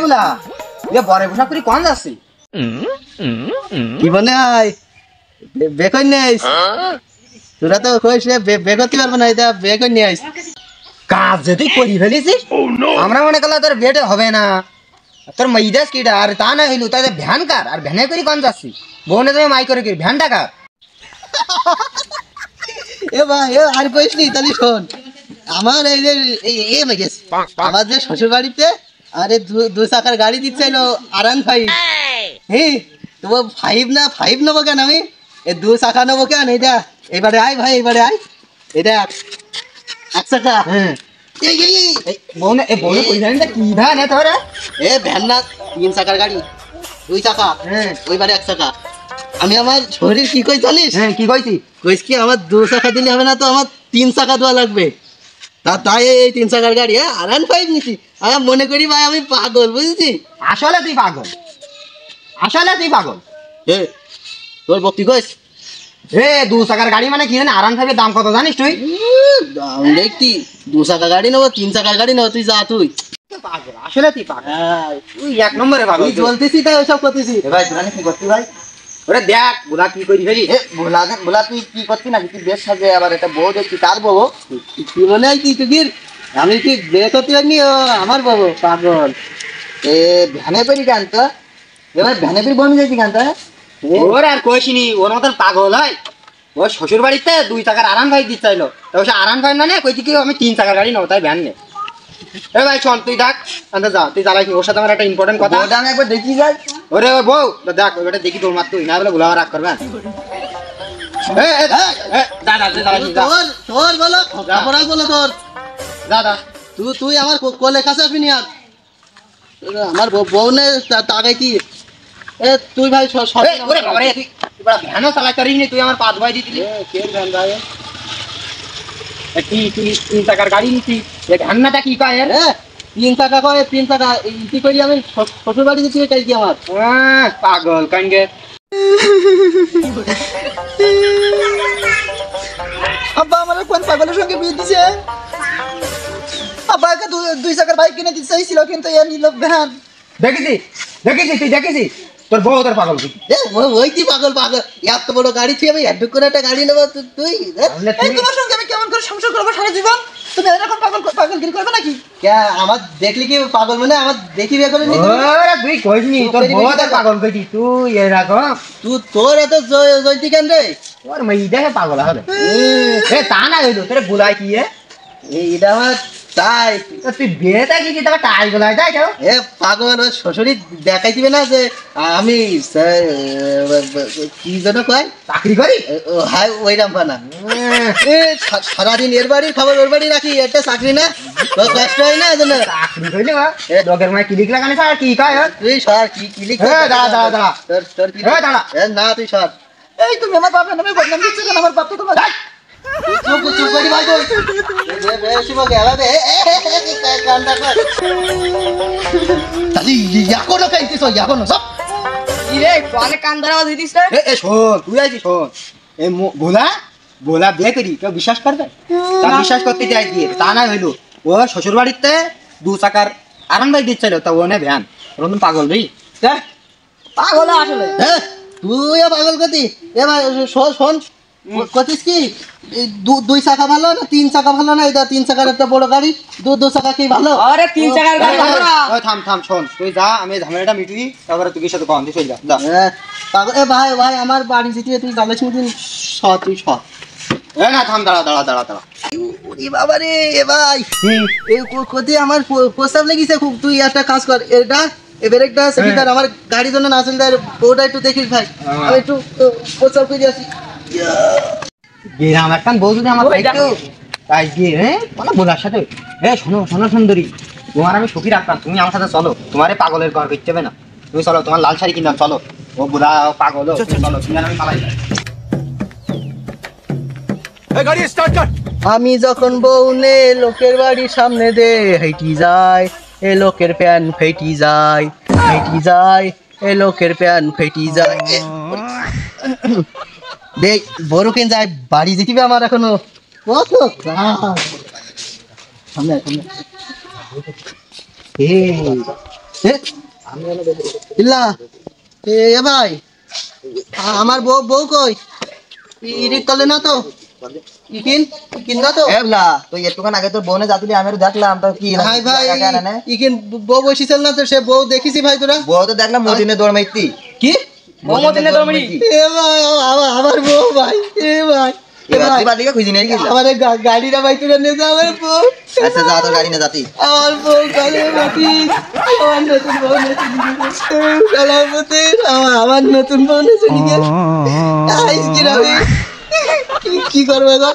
বলা বরে পোশাক করি কোন যাচ্ছি কি বলে বেকন নিয়ে আইস তোরা তো কইস বেকতি পারবো না এটা বেকন নিয়ে আইস কাজ যদি করি ফেলেছিস আমরা মনে করলাম তোর বেটে হবে না তোর মাইদাস কিটা আর তা না হইলো তাই ভ্যান কার আর ভ্যানে করি কোন যাচ্ছি বউনে তুমি মাই করে কি ভ্যান টাকা এ ভাই আর কইস নি তাহলে শোন আমার এই যে আমার যে শ্বশুর বাড়িতে আরে দু চাকার গাড়ি দিচ্ছিল R15 হ্যাঁ তো 5 নেবো কেন আমি এই 2 চাকা নেবো কেন এটা এবারে আয় ভাই এবারে আয় এটা 1 চাকা হ্যাঁ বউনে কই জানি না কি ভ্যান এ তোরা ভ্যান না 3 চাকার গাড়ি 2 চাকা হ্যাঁ ওইবারে 1 চাকা আমি আমার শরীর কি কই জানিস হ্যাঁ কি কইছি কইস কি আমার 2 চাকা দিলে হবে না তো আমার 3 চাকা দেওয়া লাগবে তাই এই 3 চাকার গাড়ি R15 নিছি আমি মনে করি ভাই আমি পাগল বুঝছিস আসলে তুই পাগল এ তোর বক্তি কইস এ 2 চাকার গাড়ি মানে কি জানি R15 দাম কত জানিস তুই দাম দেখতি 2 চাকা গাড়ি নেবো 3 চাকার গাড়ি নেবো তুই যা তুই পাগল আসলে তুই পাগল তুই এক নম্বরে পাগল তুই চলতেছি তাই ওসব করতেছি ভাই তোরা কি করছিস ভাই ওরে দেখ বুলা কি করি ফেলি বলা তুই কি করছিস না তুই বেশ সাজে আবার এটা বউ দেখছি তার বউ কি মনে হয় কি আমি কি বিয়ে করতে পারিনি ও আমার বউ পাগল এ ভ্যানে পেরি গান তো এবার ভ্যানে পেরি বমি যাইছি গান তো ওর আর কইছিনি ওর মতন পাগল হয় ও শ্বশুর বাড়িতে 2 চাকার R15 দিতে চাইলো তো সে R15 না নে কইছি কি আমি 3 চাকার গাড়ি নাও তাই ভ্যান নে এ ভাই চল তুই ডাক আন্দাজ যা তুই চালাই ওর সাথে আমার একটা ইম্পর্টেন্ট কথা ওটা আমি একবার দেখি যাই ওরে ওর বউ দেখ ওটা দেখি তোর মার তুই না বলে ভুলাওয়া রাগ করবে দাদা তোর বলো কাপড় বলো তোর দাদা তুই আমার কোলে কাছে আসবি আর আমার বউ নে তাকাই কি এ তুই ভাই ওরে বাবারে তুই বড় ভ্যানও চালাই করিস নি তুই আমার পা ধোয়াই দিছিলি কে ভ্যান ভাই তুই 3 চাকার গাড়ি নিছি এ ভ্যানটা কি কয় এর 3 টাকা করে 3 টাকা ইতি করি আমি শ্বশুর বাড়ি গেছি কাল কি আমার পাগল কানগে আব্বা আমার কোন পাগলের সঙ্গে বিয়ে দিছে আব্বাকে 2 চাকার বাইক কিনে দিতে চাইছিল কিন্তু এ নিল ভ্যান দেখেছি তোর বউ তোর পাগল ওই কি পাগল এত বড় গাড়ি তুই আমি এত করে একটা গাড়ি নেবো তুই তোমার সঙ্গে আমি কেমন করে সংসার করবো সারা জীবন তুমি এরকম পাগলগিরি করবে নাকি আমার দেখলি কি পাগল মানে আমার দেখি বিয়ে করে তুই কইনি তোর বউ তোর পাগল কইছি তুই এরকম তোর এত জলদি কেন রে তোর মেয়ে দেখে পাগল হবে তা না হইলো তোর বুলাই কি এটা আমার তাই তুই বিয়েটা কি তোমার টাই গোলাই তাই কেউ পাগল ওর শ্বশুরি দেখাই দিবে না যে আমি কি যেন কয় চাকরি করি হাই ওইরাম বানা সারাদিন এর বাড়ির খবর ওর বাড়ি রাখি এটা চাকরি না কষ্ট হয় না যেন চাকরি কইলে ডগের মায় ক্লিক লাগানি স্যার কি কয় তুই সর কি ক্লিক দাঁড়া তোর কি না তুই সর এই তুমি আমার বাপের নামে বদনাম দিচ্ছ কেন আমার বাপ তো তোমার চুপ করি ভাই তুই বেশি বকে আলাদা কান্ডা কর তাহলে এখনো কাইতেছ এখনো সব রে অনেক কান ধরা দিতিস রে শোন তুই আইছি শোন এ ভোলা বিয়ে করি কেউ বিশ্বাস করবে তা বিশ্বাস করতে যাই দিয়ে তা না হইলো ও শ্বশুর বাড়িতে 2 চাকার R15 দিচ্ছিল তা ও নে ভ্যান রতন পাগল রে পাগল আসলে তুইও পাগল কতি এ ভাই শোন কতিস কি 2 চাকা ভালো না 3 চাকা ভালো না এটা 3 চাকার একটা বড় গাড়ি 2 চাকা কি ভালো আরে 3 চাকার গাড়ি ভালো না থাম শোন তুই যা আমি ঝামেলাটা মিটুই তারপরে তুই সাথে কম দিয়ে চল যা পাগল এ ভাই আমার বাড়ি যেতে তুই জানাস মতন তুই না থাম দাঁড়া ওরে বাবা রে এ ভাই এই কতি আমার প্রস্তাব লেগেছে খুব তুই একটা কাজ কর এটা ব্রেকটা সেটার আমার গাড়ির জন্য না চলতে ওটা একটু দেখিস ভাই আমি একটু প্রস্তাব করে আসি গেরাম একখান বউ যদি আমার একটু তাই গিয়ে বলো বোলার সাথে শোনো সুন্দরী তোমার আমি সুখী রাখতাম তুমি আমার সাথে চলো তোমারে পাগলের ঘর করতে হবে না তুমি চলো তোমার লাল শাড়ি কিনলাম চলো ও বোলা পাগল চলো তুমি আর আমি পালাই গাড়ি স্টার্ট কর আমি যখন বউনে লোকের বাড়ির সামনে দে হেঁটি যায় এ লোকের প্যান ফেটি যায় এ লোকের প্যান ফেটি যায় দেখ বড় কেন যায় বাড়ি যেতে আমার এখনো কত সামনে আয়, সামনে ইল্লা এ ভাই আমার বউ কই ইরিক তলে না তো ইকিন না তো এবলা তুই একটুখান আগে তোর বোনে যাতুলি আমি দেখলাম তো কি ভাই ভাই ইকিন বউ বসিছিল না তো সে বউ দেখিছি ভাই তোরা বউ তো দেখলাম মদিনে দৌড় মাইতি কি মমতিনে দরমড়ি এ ভাই আমার বউ ভাই এ ভাই তুই বাদিকে খুঁজি নেই গেলা আমার গাড়িটা ভাই তোরা নিয়ে যা আমার বউ আচ্ছা যা তোর গাড়ি না যাতি আমার বউ কালে বাকি আমার নতুন বউ নেছে আমার নতুন বউ নেছে নিকে আইস কি করবে গো